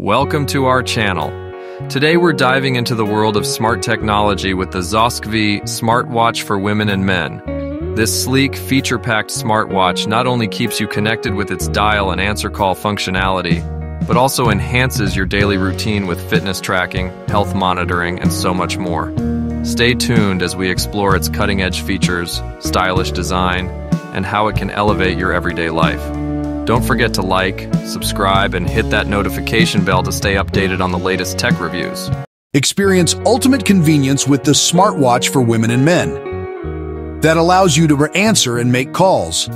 Welcome to our channel. Today we're diving into the world of smart technology with the ZOSKVEE smartwatch for women and men. This sleek, feature-packed smartwatch not only keeps you connected with its dial and answer call functionality, but also enhances your daily routine with fitness tracking, health monitoring, and so much more. Stay tuned as we explore its cutting-edge features, stylish design, and how it can elevate your everyday life. Don't forget to like, subscribe, and hit that notification bell to stay updated on the latest tech reviews. Experience ultimate convenience with the smartwatch for women and men that allows you to answer and make calls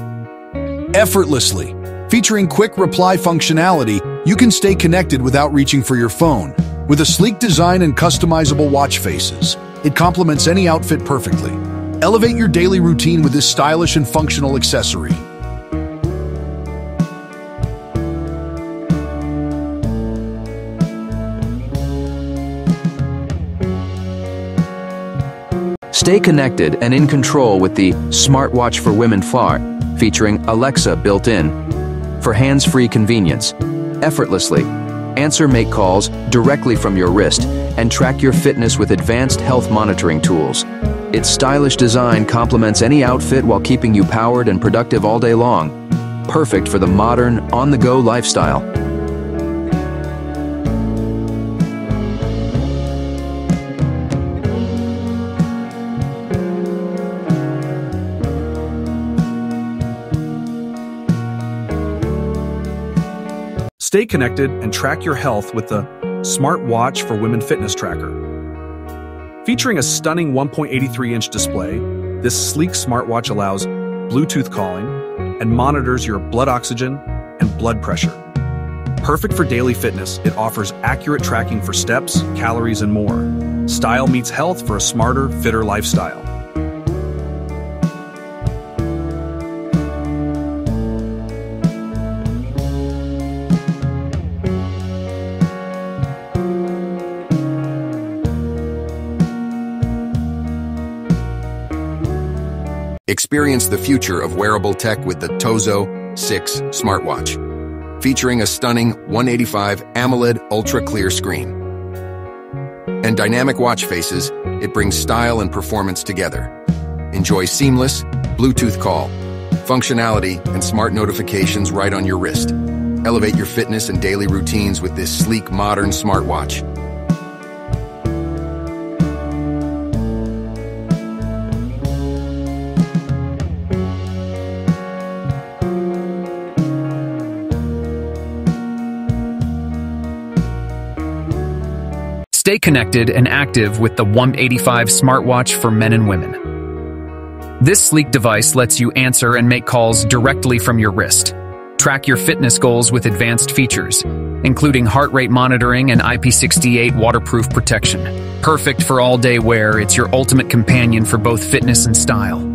effortlessly. Featuring quick reply functionality, you can stay connected without reaching for your phone. With a sleek design and customizable watch faces, it complements any outfit perfectly. Elevate your daily routine with this stylish and functional accessory. Stay connected and in control with the Smartwatch for Women FAR, featuring Alexa built in. For hands-free convenience, effortlessly, make calls directly from your wrist and track your fitness with advanced health monitoring tools. Its stylish design complements any outfit while keeping you powered and productive all day long. Perfect for the modern, on-the-go lifestyle. Stay connected and track your health with the Smartwatch for Women Fitness Tracker. Featuring a stunning 1.83-inch display, this sleek smartwatch allows Bluetooth calling and monitors your blood oxygen and blood pressure. Perfect for daily fitness, it offers accurate tracking for steps, calories, and more. Style meets health for a smarter, fitter lifestyle. Experience the future of wearable tech with the TOZO 6 smartwatch, featuring a stunning 185 AMOLED ultra-clear screen. And dynamic watch faces, it brings style and performance together. Enjoy seamless Bluetooth call, functionality, and smart notifications right on your wrist. Elevate your fitness and daily routines with this sleek, modern smartwatch. Stay connected and active with the 185 smartwatch for men and women. This sleek device lets you answer and make calls directly from your wrist. Track your fitness goals with advanced features, including heart rate monitoring and IP68 waterproof protection. Perfect for all-day wear, it's your ultimate companion for both fitness and style.